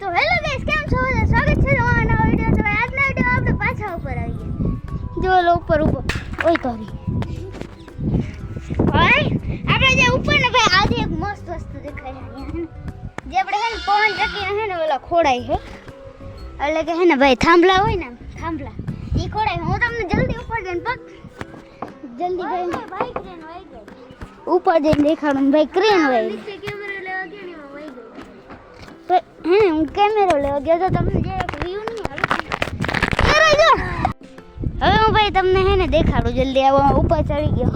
તો hello guys, કેમ છો? સ્વાગત છે તમારા નવા વિડિયો. તો આજના વિડિયો આપણે પાછા ઉપર આવી ગયા. જો લો ઉપર ઓય તોરી ભાઈ, આપણે જે ઉપર ને ભાઈ આજે એક મસ્ત વસ્તુ દેખાય અહીંયા જે આપણે હે ને પવન ચક્કી હે ને ઓલા ખોડાય છે, એટલે કે હે ને ભાઈ થાંભલા હોય ને, થાંભલા ઈ ખોડાય. હું તમને જલ્દી ઉપર જઈને જલ્દી ભાઈ ક્રેન વઈ ગઈ ઉપર જઈને દેખાડું ભાઈ. ક્રેન વઈ નીચે કેમેરા લેવા ગયા ને એમાં વઈ ગઈ. તો હે હું કેમેરો લેવા ગયો તો તમને જે એક વ્યૂ નહીં આવે જો. હવે હું ભાઈ તમને હે ને દેખાડું જલ્દી. આવો ઉપર ચડી ગયો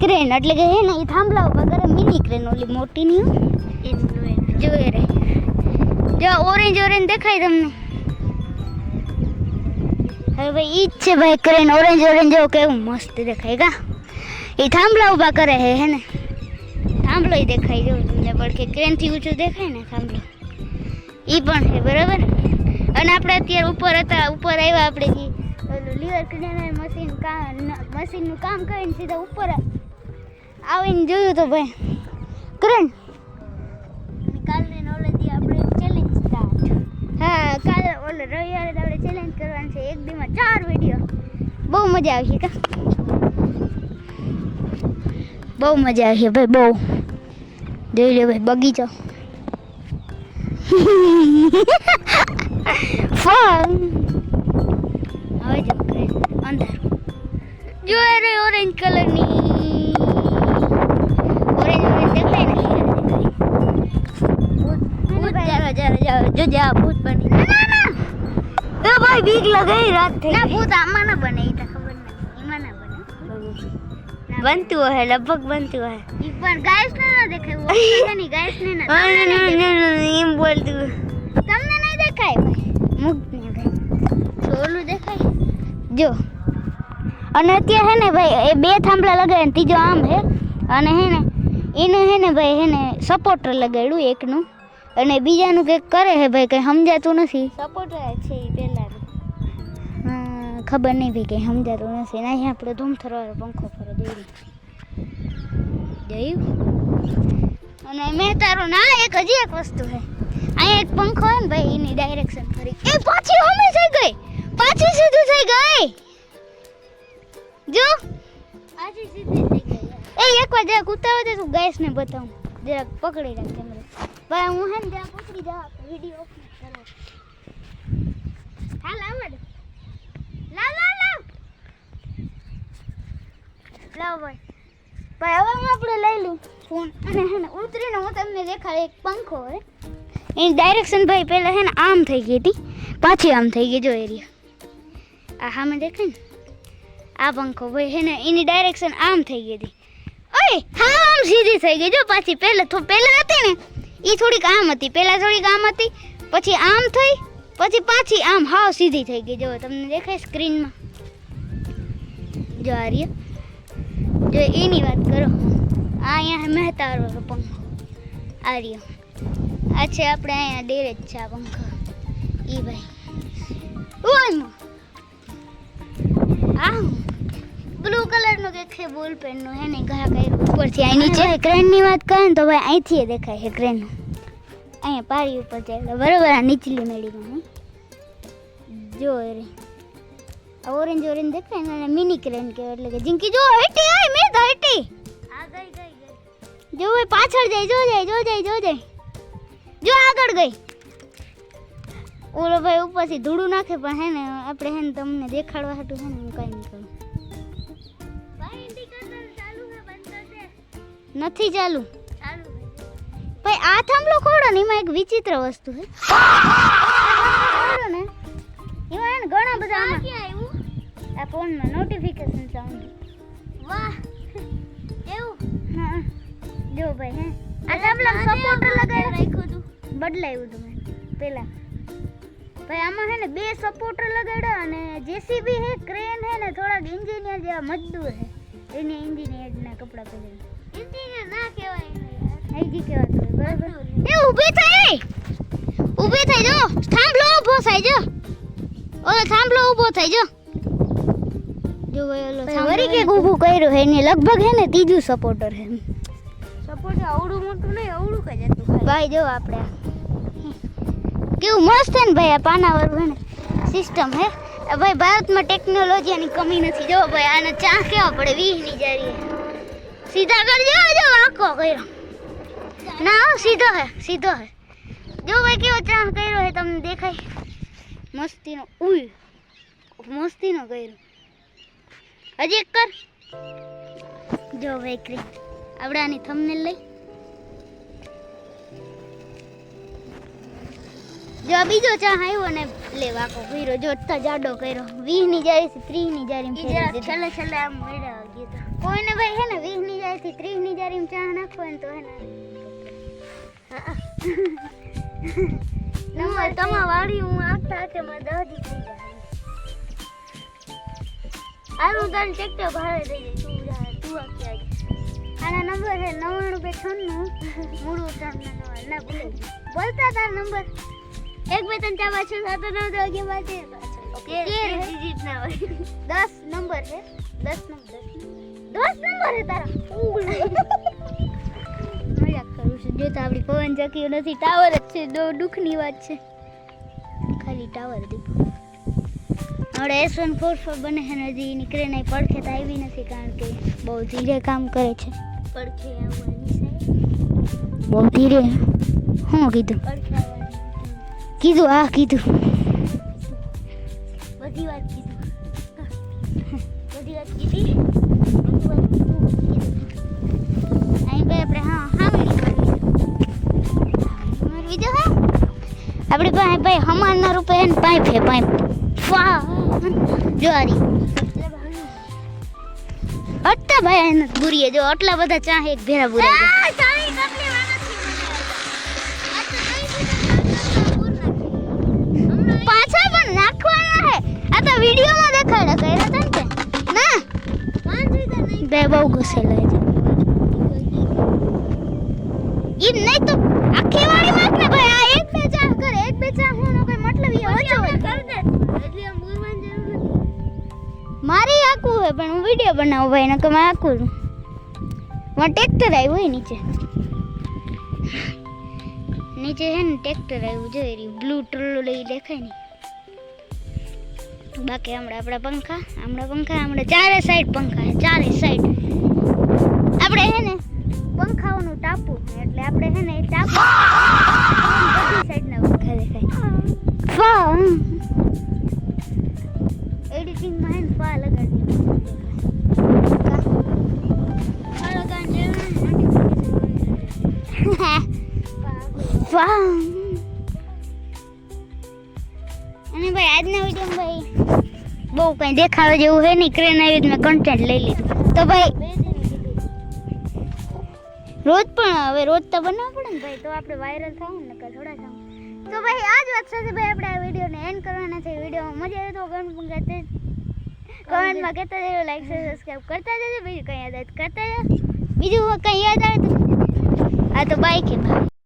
ક્રેન, એટલે કે હે ને એ થાંભલા ઉપર કરે મિની ક્રેન, ઓલી મોટી નહીં જોઈ રે. જો ઓરેન્જ ઓરેન્જ દેખાય તમને? હવે ભાઈ ઈ જ છે ભાઈ ક્રેન, ઓરેન્જ ઓરેન્જ જો કેવું મસ્ત દેખાય કા. એ થાંભલા ઊભા કરે હે ને, થાંભલો ય દેખાય જો તમને, પણ કે ક્રેન થી ઊંચું દેખાય ને થાંભલો ઈ પણ છે બરાબર. અને આપણે અત્યારે ઉપર હતા, ઉપર આવ્યા આપણે જે ઓલું લીવર ક્લીનર મશીનનું કામ કરીને સીધા ઉપર આવીને જોયું તો ભાઈ ક્રેન. કાલની નોલેજી આપણે ચેલેન્જ સ્ટાર્ટ. હા, કાલે ઓલે રવિવારે આપણે ચેલેન્જ કરવાનું છે, એક દીમાં 4 વિડીયો. બહુ મજા આવશે કા, બહુ મજા આવશે ભાઈ, બહુ. જોઈ લે ભાઈ બગીચો ફન. હવે જો અંદર જો રે ઓરેન્જ કલરની ઓરેન્જ દેખાય ને, ભૂત જરા જો જા ભૂત બની. ના એ ભાઈ બીક લગાઈ રાત થઈ. ના ભૂત આમાં ના બને, એ તો ખબર નથી એમાં ના બને. બનતું હે, લગભગ બનતું હે, પણ ગાયસ ને ના દેખાય. वो नहीं गाइस ने ना एम बोलતું તમને નહીં દેખાય ભાઈ, મુક્ત ને ભાઈ ચોલું દેખાય જો. અને અત્યારે હે ને ભાઈ એ બે થાંભલા લગાડ્યા ને ત્રીજો આમ હે, અને હે ને એનું હે ને ભાઈ હે ને સપોર્ટર લગાડ્યું એકનું, અને બીજાનું કંઈક કરે હે ભાઈ, કંઈ સમજાતું નથી. સપોર્ટર છે એ પહેલાંનું, ખબર નહીં ભાઈ કંઈ સમજાતું નથી. ને અહીંયા આપણે ધૂમથરવાળો પંખો ફરે જોયું. અને મેં તારું ના એક હજી એક વસ્તુ છે, અહીંયા એક પંખો હોય ને ભાઈ એની ડાયરેક્શન ફરી એ પાછી હમે થઈ ગઈ, પાછી સીધી થઈ ગઈ જો, પાછી સીધી થઈ ગઈ. એ એકવાર જરાક ઉતાવળ દે, તું ગેસ ને બતાવું જરાક પકડી રાખ કેમેરો ભાઈ. હું હે ને જરાક પકડી જા, વિડીયો ઓફ કરો. હાલ આવડ લાવ ભાઈ. ભાઈ હવે હું આપણે લઈ લઉં ફોન, અને હે ને ઉતરીને હું તમને દેખાડ. એક પંખો હોય એની ડાયરેક્શન ભાઈ પહેલાં હે ને આમ થઈ ગઈ હતી, પાછી આમ થઈ ગઈ જો એરિયા. આ સામે દેખાય ને આ પંખો ભાઈ હે ને એની ડાયરેક્શન આમ થઈ ગઈ હતી. ઓય હા આમ સીધી થઈ ગઈ જો પાછી. પહેલાં હતી ને એ થોડીક આમ હતી, પહેલાં થોડીક આમ હતી, પછી આમ થઈ, પછી પાછી આમ હાવ સીધી થઈ ગઈ જો. તમને દેખાય સ્ક્રીનમાં જો આ રહ્યા જો એની વાત કરો. આ અહીંયા મહેતારો પંખો આ રહ્યો, આ છે આપણે અહીંયા ડેરે જ છે આ પંખો ઈ ભાઈ. ઓયમાં આ બ્લુ કલરનું કંઈક છે બોલ પેનનું હે ને ઘા કર્યું ઉપરથી અહીં નીચે. ક્રેનની વાત કરે ને તો ભાઈ અહીંથી દેખાય છે ક્રેન, અહીંયા પારી ઉપર જાય બરાબર. આ નીચલી મેળીમાં જો રે ઓરેન્જ ઓરેન્જ દેખાય ને, અને મિની ક્રેન કહેવાય. એટલે કે જિંકી જો હટી આય મેં તો હટી આ ગઈ જો ભાઈ પાછળ જાય જો આગળ ગઈ. ઓલો ભાઈ ઉપરથી ધૂળું નાખે, પણ હે ને આપણે હે ને તમને દેખાડવા હાટું હે ને હું કાંઈ નહીં કરું. ભાઈ ઇન્ડિકેટર ચાલુ છે બંધ કરજે. નથી ચાલુ ભાઈ. આ થાંભલો ખોડો ને એમાં એક વિચિત્ર વસ્તુ છે ને, એમાં હે ને ઘણા બધા આ ફોનમાં નોટિફિકેશન સાઉન્ડ. વાહ એવું હા જો ભાઈ હે આ થાંભલા સપોર્ટર લગાવી રાખ્યું હતું, બદલાયું હતું મેં પહેલા ભાઈ. આમાં હે ને 2 સપોર્ટર લગાડ્યા, અને જેસીબી હે ક્રેન હે ને થોડાક એન્જિનિયર જેવા મજદૂર હે, એને એન્જિનિયરના કપડાં પહેરેલા. એન્જિનિયર ના કહેવાય આઈજી કહેવાતું હોય બરાબર. એ ઊભી થઈ જો, થાંભલો ઊભો થાય જો, ઓલો થાંભલો ઊભો થાય જો ભાઈ. ઓલો વરી કે ઊભું કર્યું હે ને લગભગ હે ને ત્રીજું સપોર્ટર હે. સપોર્ટર આવડું મોટું નહીં, આવડું કઈ જતું ભાઈ. જો આપણે કેવું મસ્ત છે ને ભાઈ આ પાનાવાળું હે ને સિસ્ટમ હે ભાઈ ભારતમાં ટેકનોલોજીની કમી નથી જો ભાઈ આને ચા કેવા પડે 20 ની જારી સીધા કરજો જો આખો કર્યો ના સીધો હે જો ભાઈ કેવો ચા કર્યો હે તમને દેખાય મસ્તીનો ઉય મસ્તીનો કર્યો હજી એક કર જો ભાઈ ક્રીમ આપણે આની થંબનેલ લઈ જો બીજો ચા આવ્યો ને લે વાકો કર્યો જો તો જાડો કર્યો 20 ની જાય છે 30 ની જારી છેલ્લે છેલ્લે આમ મેળા ગયો તો કોઈને ભાઈ હે ને 20 ની જાય છે 30 ની જારી માં ચા નાખો ને તો હે ને નંબર તમા વાળી હું આખતા છે માં 10 દી થઈ જાય આનું તને ટેક્ટર ભાડે દઈ દે તું આ ક્યાં આના નંબર હે 9996 મૂળું તમને ના ભૂલે બોલતા તાર નંબર 1 2 3 4 5 6 7 8 9 10 11 ડિજિટ ના હોય 10 નંબર હે 10 નંબર હે તારા મજાક કરું છું જો તો આપણી પવન ચક્કી નથી ટાવર જ છે દુઃખની વાત છે ખાલી ટાવર દીપો આપણે S144 બને છે હજી નીકળે નહીં પડખે તો આવી નથી કારણ કે બહુ ધીરે કામ કરે છે પડખે આવવાની છે બહુ ધીરે શું કીધું કીધું આ કીધું બધી વાત કીધી અહીં ભાઈ આપણે હા બીજો હે આપણી પાસે ભાઈ હમારના રૂપે હે ને પાઇપ હે પાઇપ વાહ જોરી અટ્ટા ભાઈ એને બુરીએ જો આટલા બધા ચા એક ભેરા બુરીએ પાછા પણ નાખવાના હે આ તો વિડિયોમાં દેખાડે કર્યા હતા ને ના બે બહુ ઘસેલા છે ઈ નહીં તો આખી વાળી વાત ને ભાઈ આ એક બે ચા કરે એક બે ચા હોનો કોઈ મતલબ ઈ ઓછો કર દે એટલે આમ બોલવાની જરૂર નથી મારી આકું હે પણ હું વિડિયો બનાવું ભાઈ નકર મેં આકું માં ટ્રેક્ટર આવ્યું હોય નીચે હે ને ટ્રેક્ટર આવ્યું જોઈ રહ્યું બ્લુ ટ્રોલો લઈ દેખાય ને બાકી આપણા પંખા ચારે સાઈડ પંખા છે ચારે સાઈડ આપણે હે ને પંખાઓનું ટાપુ એટલે આપણે હે ને ટાપુ બધી સાઈડના પંખા દેખાય એડિટિંગમાં હે ને ફા લગાડી અને ભાઈ આજના વિડીયોમાં ભાઈ બહુ કંઈ દેખાવા જેવું હે નહીં ક્રેન આવી મેં કન્ટેન્ટ લઈ લીધું તો ભાઈ રોજ પણ હવે રોજ તો બનાવવું પડે ને ભાઈ તો આપણે વાયરલ થવું ને કે થોડા થવું તો ભાઈ આ જ વાત સાથે ભાઈ આપણે આ વિડીયોને એન્ડ કરવાના છે વિડીયોમાં મજા આવે તો કમેન્ટમાં કહેતા જજો લાઈક સબસ્ક્રાઈબ કરતા જજો બીજું કંઈ યાદ આવે કરતા જજો બીજું કંઈ યાદ આવે તો આ તો બાય કે ભાઈ